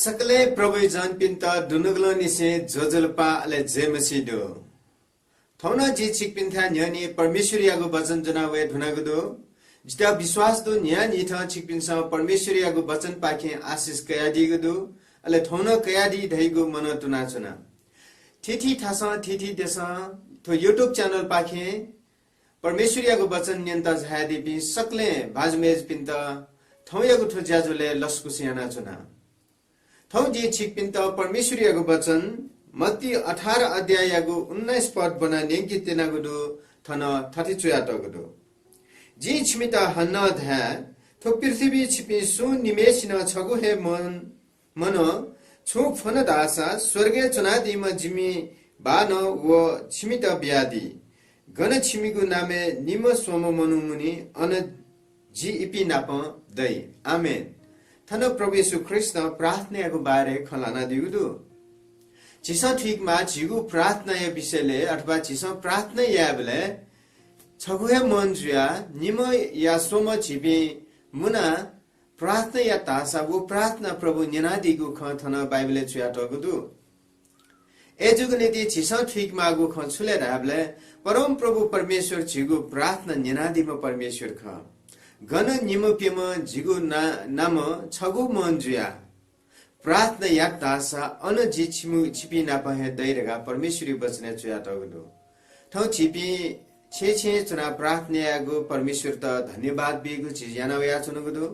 सकले प्रभु जन पिंता दुनुगलो निसे जोजलपा अले जेमसिदो थौना जी चिक पिंथा न्यानी परमेश्वर यागो वचन जनावे धुनागदो जिता विश्वास दो न्यानी था चिक पिंसा परमेश्वर यागो वचन पाखे आशीष कयादी गदो अले थौना कयादी धैगो मन तुना चुना थिथि थासा थिथि देसा तो यूट्यूब चैनल पाखे परमेश्वर यागो वचन नियंता झादी पि सकले भाजमेज पिंता थौ यागो ठो ज्याजुले लस्कु सियाना चुना थौ जी छिक पिंता परमेश्वर यागो वचन मत्ती 18 अध्याय यागो 19 पद बना नेंकी तेनागुदो थन 32 यातगुदो जी छिमिता हन्न धा थो पृथ्वी छिपि सु निमेषिन छगु हे मन छु फन दासा स्वर्गीय चुनादी म जिमि बान व छिमिता ब्यादी गण छिमिगु नामे निम सोम मनुमुनि अन जी इपि नाप दै आमेन थन प्रभु यीशु ख्रिस्ट प्रार्थनाको बारे खलाना दिउदु चिसा ठीक मा जिगु प्रार्थना या विषयले अथवा चिसा प्रार्थना या बेले छगुहे मन जुया निम या सोम छिबि मुना प्रार्थना या तासा वो प्रार्थना प्रभु निनादिगु ख थन बाइबलले छुया टगुदु एजुगु नीति चिसा ठीक मागु ख छुले राबले परम प्रभु परमेश्वर जिगु प्रार्थना निनादिमा परमेश्वर ख गण निमप्यम जिगु नाम छगु मनजुया प्रार्थना या तासा अन जी छिपी नापहे दैरगा परमेश्वरी बचने चुया तगदो ठौ छिपी छे चुना प्रार्थना यागु परमेश्वर त धन्यवाद बिगु छि याना या चुनगदो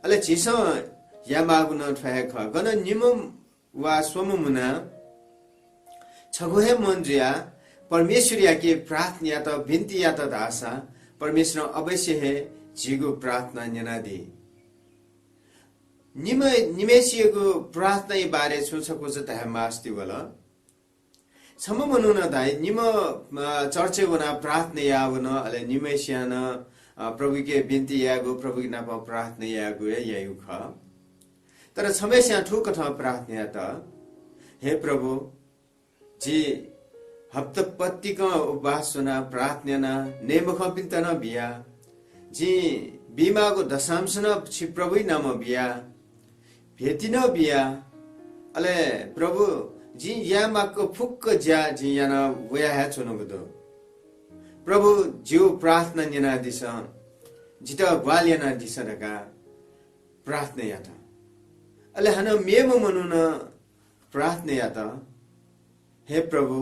अले छिस या मागु न ठहे ख गण निम वा सोममुना छगुहे मनजुया परमेश्वर या के प्रार्थना या त बिन्ती या त दासा परमेश्वर अवश्य है जिगु प्रार्थना निनादी निमेसियगु प्रार्थना बारे छुछको छ त मास्ति वला छम मनु न दाइ निम चर्चे वना प्रार्थना या वन अले निमेसियान प्रभु के बिन्ती यागु प्रभु के नाम प्रार्थना यागु यायु ख तर छमेसिया ठुक ठ प्रार्थना त हे प्रभु जी हप्तपत्तिक उपवासना प्रार्थना नेमख पिन्तन बिया जी बीमाको दशांश न छि प्रभु नाम बिया भेटिन बिया अले प्रभु जी यामाको फुक्क ज्या जी याना वया है चुनगदो प्रभु जिउ प्रार्थना निना दिस जिता ग्वालियना दिसरका प्रार्थना याता अले हन मेम मनुन प्रार्थना याता हे प्रभु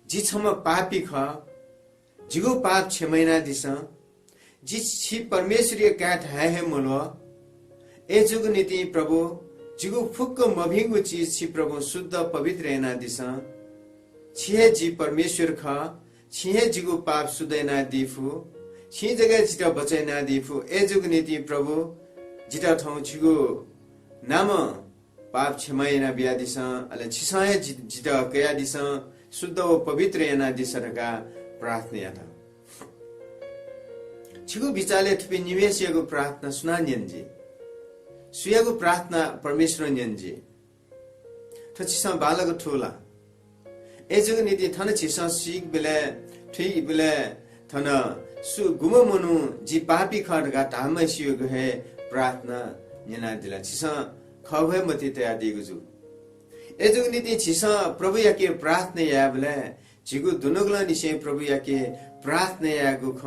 जी छम पापी ख जिगु पाप क्षमैना दिस जिस छि परमेश्वरीय काट है मुलो ए जुग नीति प्रभु जिगु फुक्क मभिंगु चीज छि प्रभु शुद्ध पवित्र एना दिस छिहे जी परमेश्वर ख छिहे जिगु पाप सुदैना दिफु छि जगह जिता बचैना दिफु ए जुग नीति प्रभु जिता ठौ छिगु नाम पाप क्षमैना बिया दिस अले छिसाय जिता कया दिस शुद्ध व पवित्र एना दिसरका प्रार्थना था छिगु बिचाले थुपि निवेशियगु प्रार्थना सुना न्यन्जी सुयगु प्रार्थना परमेश्वर न्यन्जी थ छिसा बालगु ठुला एजुगु नीति थन छिसा सिक बेले थुइ बेले थन सु गुम मनु जी पापी खडगा तामसियगु हे प्रार्थना न्यना दिला छिसा खवे मति तया दिगुजु एजुगु नीति छिसा प्रभु याके प्रार्थना या बेले जिगु दुनुगला निसे प्रभु याके प्रार्थना यागु ख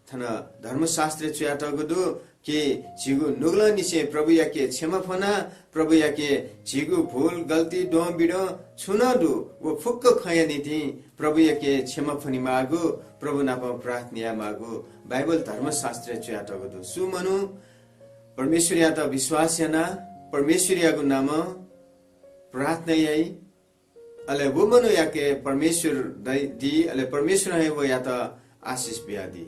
थन धर्मशास्त्र चुयाटगुदु के जिगु नुगला निसे प्रभु याके क्षमाफना प्रभु याके जिगु भूल गल्ती डो बिडो छुनदु वो फुक्क खया नीति प्रभु याके क्षमाफनी मागु प्रभु नाप प्रार्थना मागु बाइबल धर्मशास्त्र चुयाटगुदु सुमनु परमेश्वर या त विश्वास याना परमेश्वर यागु नाम प्रार्थना याई अले वो मनु याके परमेश्वर दी अले परमेश्वर है वो या त आशीष बियादी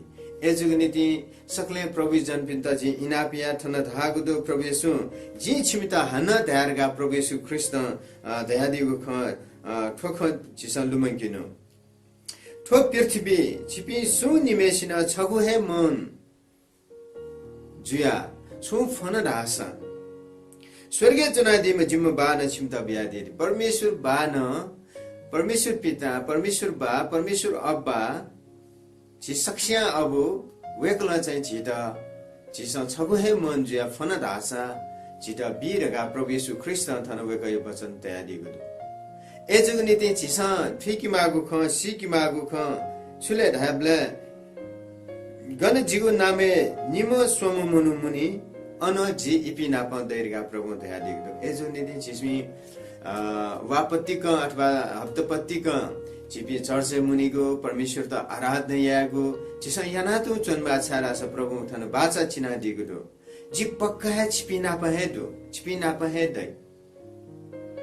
एजुगनीति सकले प्रभु जन पिंता जी इनापिया थन धागुदो प्रभु येशु जी छिमिता हन दयारगा प्रभु येशु ख्रिस्ट दयादिगु ख ठोख जिसन लुमंकिनो ठो पृथ्वी छिपि सु निमेसिन छगु हे मन जुया छु फन दासा स्वर्गीय चुनादी में जिम बान छिमता बियादी परमेश्वर बान परमेश्वर पिता परमेश्वर बा परमेश्वर अब्बा छि सक्ष्या अबु वेकला चाहिँ छिदा छिस छगु हे मन जुया फन दासा जिता बीरगा प्रभु येशू ख्रिस्ट थनवेक यो वचन तयारी गदु एजुग नीति छिसा फिकी मागु ख सिकी मागु ख छुले धाबले गन जिगु नामे निमो सोमु मुनु मुनि अन जी इपि नाप दैरगा प्रभु तयारी गदु एजुग नीति छिसमी वापत्तिक अथवा हप्तपत्तिक जिपि चर्चे मुनिगो परमेश्वर त आराधना यागो जिसा यानातु चनबा छारा स प्रभु थन बाचा चिना दिगदो जी पक्का है छिपिना पहे दै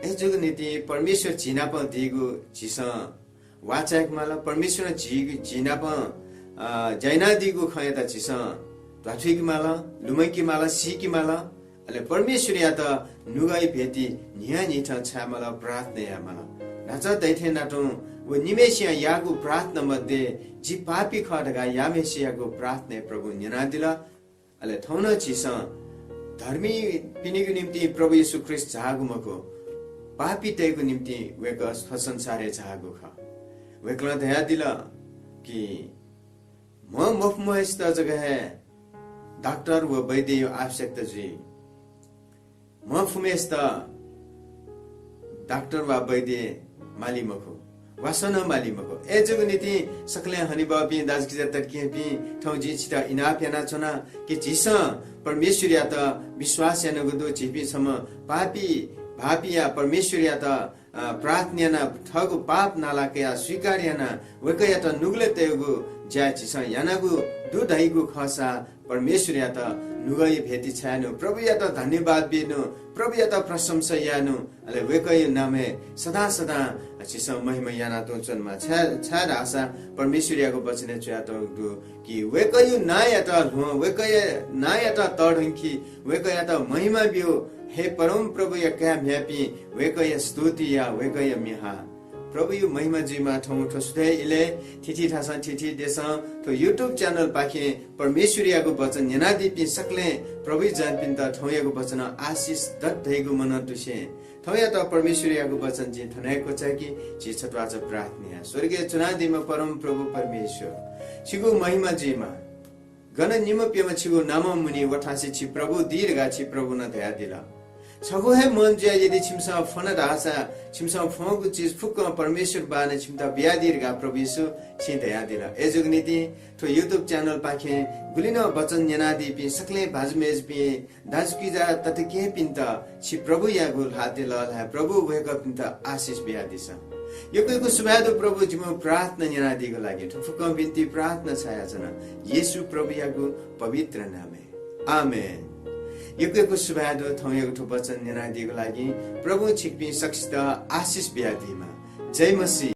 एजुग नीति परमेश्वर चिना प दिगो जिसा वाचाक माला परमेश्वर चिना प जैना दिगो खय त जिसा प्राथमिक माला लुमैकी माला सिकी माला अले परमेश्वर या त नुगाई भेटी निया निथा छा माला प्रार्थना या माला नाचा दैथे नाटो व निमेशिया यागु प्रार्थना मध्ये जी पापी खडगा यामेशियागु प्रार्थना प्रभु निनादिला अले थौना चिसा धर्मी पिनिगु निम्ति प्रभु येशू ख्रिस्ट झागु मको पापी तेगु निम्ति वेक संसारे झागु ख वेकला दया दिला कि म मफमस्त जगह है डाक्टर व वैद्य आवश्यकता जी म फुमेस्त डाक्टर व वैद्य माली मको वासन माली मको एजुग नीति सकले हनी बापी दाजकी तर्किए पि ठौजी छिटा इनाप याना छना कि जिसा परमेश्वर या त विश्वास याना गुदो छिपी सम पापी भापी या परमेश्वर या त प्रार्थना ना ठगु पाप नाला के या स्वीकार याना वक या त नुगले तेगु ज्या जिसा यानागु दुधाइगु खसा परमेश्वर या त नुगई भेटी छानु प्रभु या त धन्यवाद बिनु प्रभु या त प्रशंसा यानु अले वेकय नामे सदा सदा छिसा महिमा याना तो चनमा छा आशा परमेश्वर याको वचन छ त कि वेकय नाया त वेकय नाया त तडंकी वेकय त महिमा बियो हे परम प्रभु या क्या म्यापी वेकय स्तुति या वेकय मिहा प्रभु यो महिमा जीमा ठौ ठसुदे इले थिथि थासा थिथि देसा तो YouTube च्यानल पाखे परमेश्वरियाको वचन यनादि पि सकले प्रभु जान पिन त ठौयाको वचन आशीष दत धैगु मन तुसे ठौया त परमेश्वरियाको वचन जी थनाएको छ कि जी छटवाच प्रार्थना स्वर्गीय चुनादीमा परम प्रभु परमेश्वर छिगु महिमा जीमा गण निम पेमा छिगु नाम मुनि वठासी छि प्रभु दीर्घा छि प्रभु न दया दिला छगो है मन जे यदि छिमसा फन रासा छिमसा फगु चीज फुक परमेश्वर बाने छिमता बियादिरगा प्रभु येशू छि दया दिला एजुग नीति तो YouTube च्यानल पाखे गुलिनो वचन यनादि पि सकले भाजमेज पि दाजकी जा ततके पिन्ता छि प्रभु या गुल हाते लला प्रभु वेक पिन्ता आशीष बियादिसा योको सुबादो प्रभु जिमो प्रार्थना यनादिको लागि ठुक बिन्ती प्रार्थना छाया जना येशू प्रभु याको पवित्र नामे आमेन योको सुबादो थौयको वचन यनादिको लागि प्रभु छिकपि सक्सित आशीष बियादिमा जय मसीह।